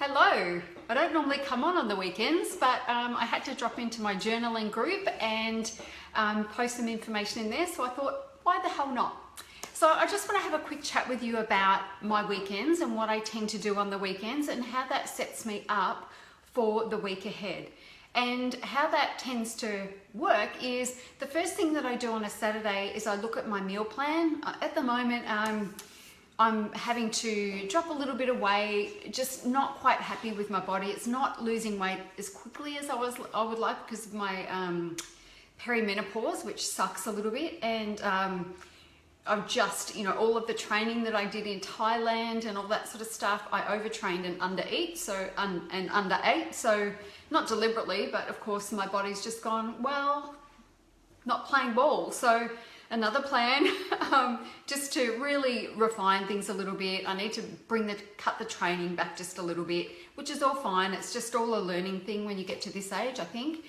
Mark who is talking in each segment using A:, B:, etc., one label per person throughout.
A: Hello. I don't normally come on the weekends, but I had to drop into my journaling group and post some information in there, so I thought, why the hell not? So I just want to have a quick chat with you about my weekends and what I tend to do on the weekends and how that sets me up for the week ahead. And how that tends to work is the first thing that I do on a Saturday is I look at my meal plan. At the moment, I'm having to drop a little bit of weight, just not quite happy with my body. It's not losing weight as quickly as I would like because of my perimenopause, which sucks a little bit. And I've just, all of the training that I did in Thailand and all that sort of stuff, I overtrained and underate, and underate. So not deliberately, but of course my body's just gone, well, not playing ball. So another plan, just to really refine things a little bit. I need to cut the training back just a little bit, which is all fine. It's just all a learning thing when you get to this age, I think.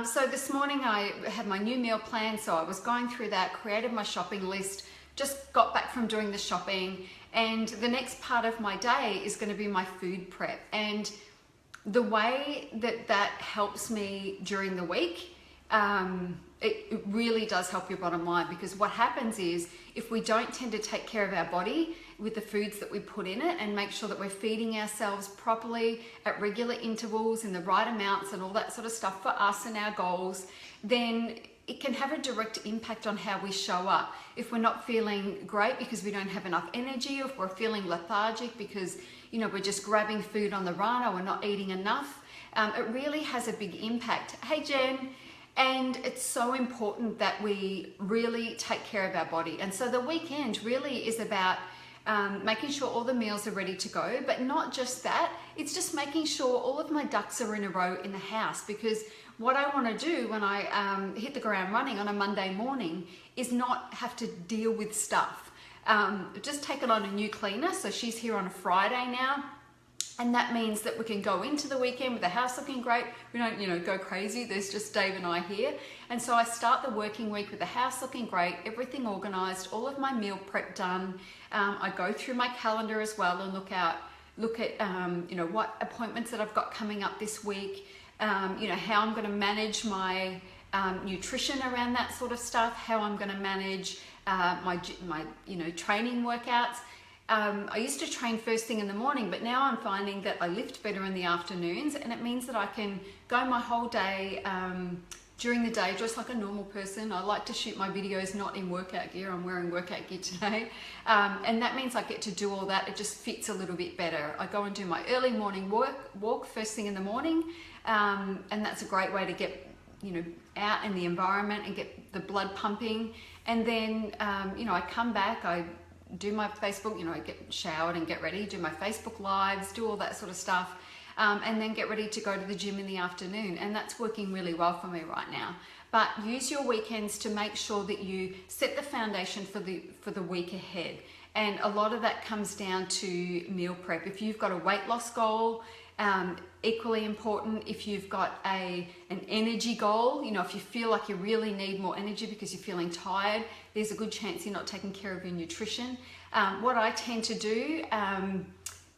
A: So this morning I had my new meal plan, so I was going through that, created my shopping list, just got back from doing the shopping, and the next part of my day is going to be my food prep. And the way that helps me during the week, it really does help your bottom line, because what happens is if we don't tend to take care of our body with the foods that we put in it and make sure that we're feeding ourselves properly at regular intervals in the right amounts and all that sort of stuff for us and our goals, then it can have a direct impact on how we show up. If we're not feeling great because we don't have enough energy, or if we're feeling lethargic because we're just grabbing food on the run or we're not eating enough, it really has a big impact. Hey Jen. And it's so important that we really take care of our body. And so the weekend really is about making sure all the meals are ready to go, but not just that, it's just making sure all of my ducks are in a row in the house, because what I want to do when I hit the ground running on a Monday morning is not have to deal with stuff. Just taken on a new cleaner, so she's here on a Friday now. And that means that we can go into the weekend with the house looking great. We don't, go crazy. There's just Dave and I here. And so I start the working week with the house looking great, everything organized, all of my meal prep done. I go through my calendar as well and look at, what appointments that I've got coming up this week, how I'm going to manage my nutrition around that sort of stuff, how I'm going to manage my training workouts. I used to train first thing in the morning, but now I'm finding that I lift better in the afternoons, and it means that I can go my whole day during the day just like a normal person. I like to shoot my videos not in workout gear. I'm wearing workout gear today, and that means I get to do all that. It just fits a little bit better. I go and do my early morning walk first thing in the morning, and that's a great way to get out in the environment and get the blood pumping. And then I come back, I do my Facebook, I get showered and get ready, do my Facebook lives, do all that sort of stuff, and then get ready to go to the gym in the afternoon. And that's working really well for me right now. But use your weekends to make sure that you set the foundation for the week ahead. And a lot of that comes down to meal prep. If you've got a weight loss goal, equally important. If you've got an energy goal, if you feel like you really need more energy because you're feeling tired, there's a good chance you're not taking care of your nutrition. What I tend to do,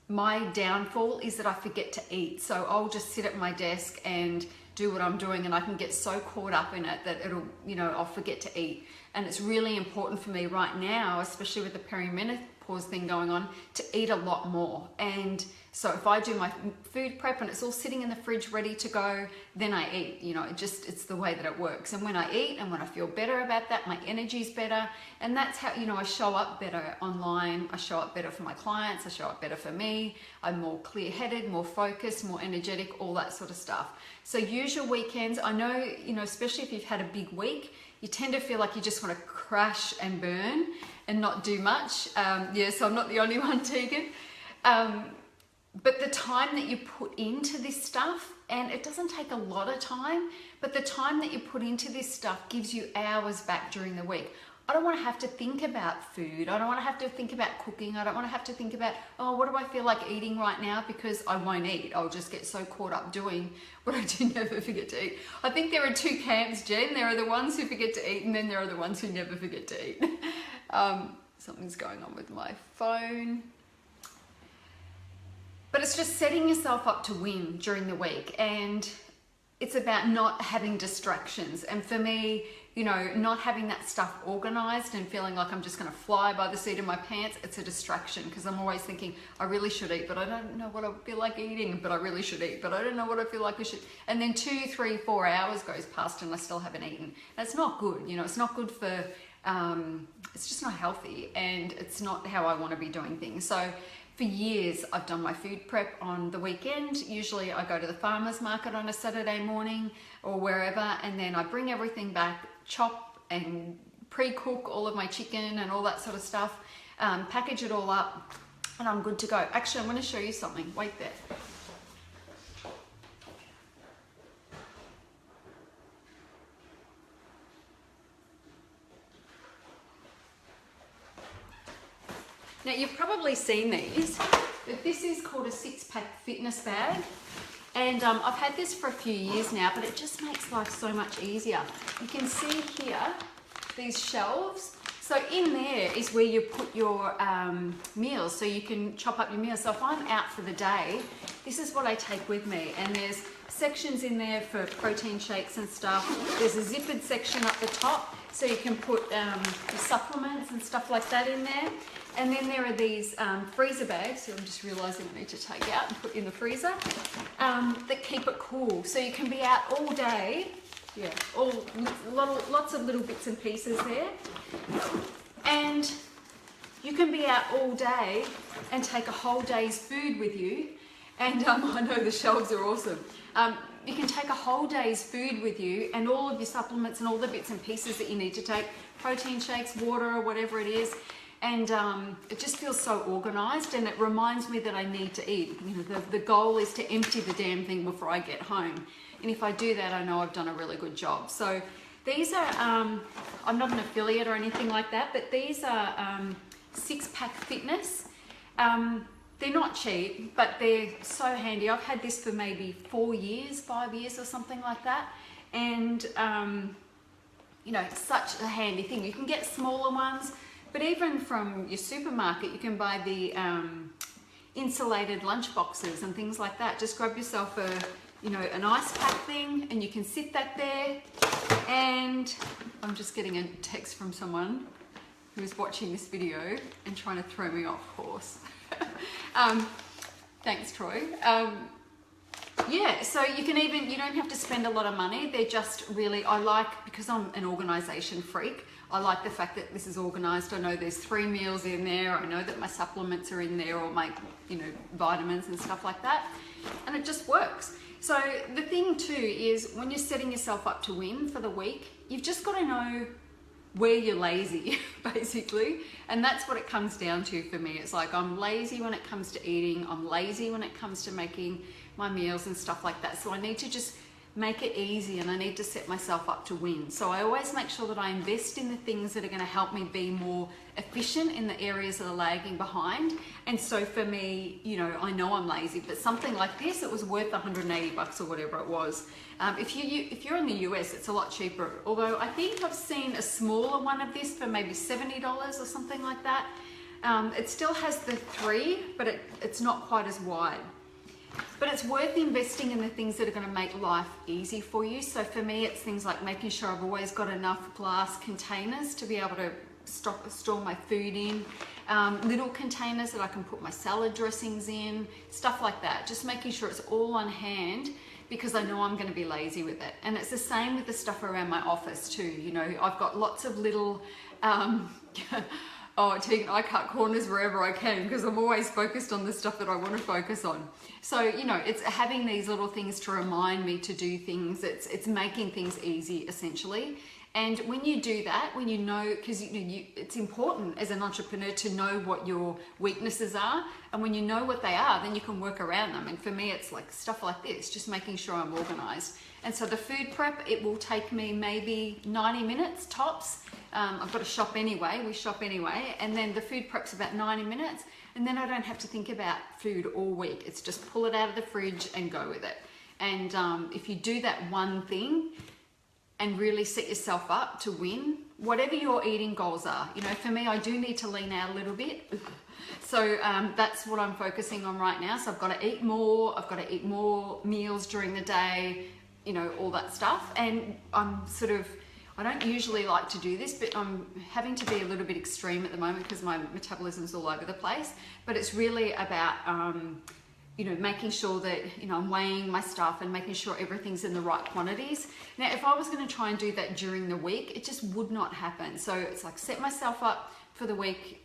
A: my downfall is that I forget to eat. So I'll just sit at my desk and do what I'm doing, and I can get so caught up in it that I'll forget to eat. And it's really important for me right now, especially with the perimenopause thing going on, to eat a lot more. And so if I do my food prep and it's all sitting in the fridge ready to go, then I eat. It's the way that it works. And when I eat and when I feel better about that, my energy's better. And that's how, I show up better online. I show up better for my clients. I show up better for me. I'm more clear-headed, more focused, more energetic, all that sort of stuff. So use your weekends. I know, especially if you've had a big week, you tend to feel like you just want to crash and burn and not do much. So I'm not the only one, Tegan. But the time that you put into this stuff, and it doesn't take a lot of time, but the time that you put into this stuff gives you hours back during the week. I don't want to have to think about food. I don't want to have to think about cooking. I don't want to have to think about, oh, what do I feel like eating right now? Because I won't eat. I'll just get so caught up doing what I do never forget to eat. I think there are two camps, Jen. There are the ones who forget to eat, and then there are the ones who never forget to eat. Something's going on with my phone. But it's just setting yourself up to win during the week, and it's about not having distractions. And for me, you know, not having that stuff organized and feeling like I'm just going to fly by the seat of my pants, it's a distraction, because I'm always thinking, I really should eat, but I don't know what I feel like eating, but I really should eat, but I don't know what I feel like I should. And then 2, 3, 4 hours goes past and I still haven't eaten. That's not good. You know, it's not good for, it's just not healthy, and it's not how I want to be doing things. So for years, I've done my food prep on the weekend. Usually I go to the farmer's market on a Saturday morning or wherever, and then I bring everything back, chop and pre-cook all of my chicken and all that sort of stuff, package it all up, and I'm good to go. Actually, I'm going to show you something. Wait there. Now, you've probably seen these, but this is called a 6-pack fitness bag. And I've had this for a few years now, but it just makes life so much easier. You can see here, these shelves. So in there is where you put your meals, so you can chop up your meals. So if I'm out for the day, this is what I take with me. And there's sections in there for protein shakes and stuff. There's a zippered section up the top, so you can put your supplements and stuff like that in there. And then there are these freezer bags, so I'm just realizing I need to take out and put in the freezer, that keep it cool. So you can be out all day. Yeah, lots of little bits and pieces there. And you can be out all day and take a whole day's food with you. And I know the shelves are awesome. You can take a whole day's food with you, and all of your supplements and all the bits and pieces that you need to take, protein shakes, water, or whatever it is. And it just feels so organized, and it reminds me that I need to eat. You know, the goal is to empty the damn thing before I get home. And if I do that, I know I've done a really good job. So these are, I'm not an affiliate or anything like that, but these are 6-pack fitness. They're not cheap, but they're so handy. I've had this for maybe 4 years, 5 years or something like that. And, you know, it's such a handy thing. You can get smaller ones, but even from your supermarket, you can buy the insulated lunch boxes and things like that. Just grab yourself a, you know, an ice pack thing, and you can sit that there. And I'm just getting a text from someone who's watching this video and trying to throw me off course. Thanks, Troy. Yeah, so you can even, you don't have to spend a lot of money. They're just really, I like, because I'm an organization freak, I like the fact that this is organized. I know there's 3 meals in there. I know that my supplements are in there, or my, you know, vitamins and stuff like that. And it just works. So the thing too is, when you're setting yourself up to win for the week, you've just got to know where you're lazy, basically. And that's what it comes down to for me. It's like, I'm lazy when it comes to eating. I'm lazy when it comes to making my meals and stuff like that. So I need to just make it easy, and I need to set myself up to win. So I always make sure that I invest in the things that are going to help me be more efficient in the areas that are lagging behind. And so for me, you know I'm lazy, but something like this, it was worth 180 bucks or whatever it was. If you're in the US, it's a lot cheaper. Although I think I've seen a smaller one of this for maybe $70 or something like that. It still has the 3, but it's not quite as wide. But it's worth investing in the things that are going to make life easy for you. So for me, it's things like making sure I've always got enough glass containers to be able to store my food in, little containers that I can put my salad dressings in, stuff like that. Just making sure it's all on hand, because I know I'm going to be lazy with it. And it's the same with the stuff around my office too. You know, I've got lots of little oh, Tegan, I cut corners wherever I can, because I'm always focused on the stuff that I want to focus on. So, you know, it's having these little things to remind me to do things. It's making things easy, essentially. And when you do that, when you know, because it's important as an entrepreneur to know what your weaknesses are. And when you know what they are, then you can work around them. And for me, it's like stuff like this, just making sure I'm organized. And so the food prep, it will take me maybe 90 minutes tops. I've got to shop anyway, we shop anyway. And then the food prep's about 90 minutes. And then I don't have to think about food all week. It's just pull it out of the fridge and go with it. And if you do that one thing, and really set yourself up to win, whatever your eating goals are. You know, for me, I do need to lean out a little bit. So that's what I'm focusing on right now. So I've got to eat more. I've got to eat more meals during the day, you know, all that stuff. And I'm sort of, I don't usually like to do this, but I'm having to be a little bit extreme at the moment because my metabolism's all over the place. But it's really about, you know, making sure that, you know, I'm weighing my stuff and making sure everything's in the right quantities. Now, if I was going to try and do that during the week, it just would not happen. So it's like set myself up for the week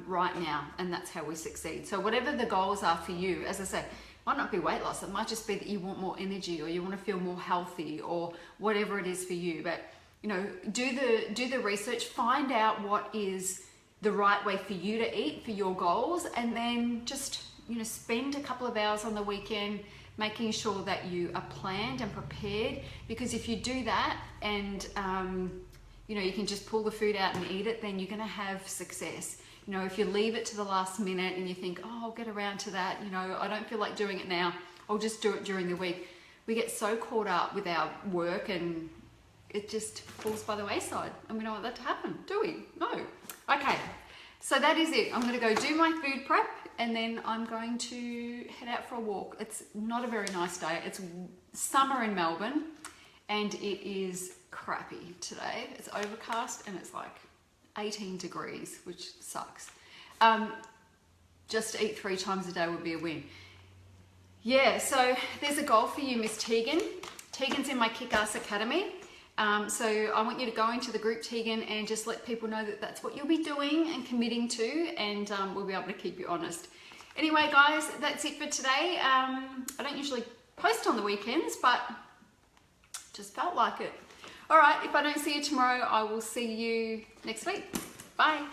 A: right now, and that's how we succeed. So whatever the goals are for you, as I say, might not be weight loss. It might just be that you want more energy, or you want to feel more healthy, or whatever it is for you. But you know, do the research, find out what is the right way for you to eat for your goals, and then just, you know, spend a couple of hours on the weekend making sure that you are planned and prepared. Because if you do that and you know, you can just pull the food out and eat it, then you're going to have success. You know, if you leave it to the last minute and you think, oh, I'll get around to that, you know, I don't feel like doing it now, I'll just do it during the week. We get so caught up with our work and it just falls by the wayside, and we don't want that to happen, do we? No. Okay, so that is it. I'm going to go do my food prep, and then I'm going to head out for a walk. It's not a very nice day. It's summer in Melbourne, and it is crappy today. It's overcast, and it's like 18 degrees, which sucks. Just to eat 3 times a day would be a win. Yeah, so there's a goal for you, Miss Tegan. Tegan's in my Kickass Academy. So I want you to go into the group, Tegan, and just let people know that that's what you'll be doing and committing to, and we'll be able to keep you honest. Anyway, guys, that's it for today. I don't usually post on the weekends, but just felt like it. All right, if I don't see you tomorrow, I will see you next week. Bye.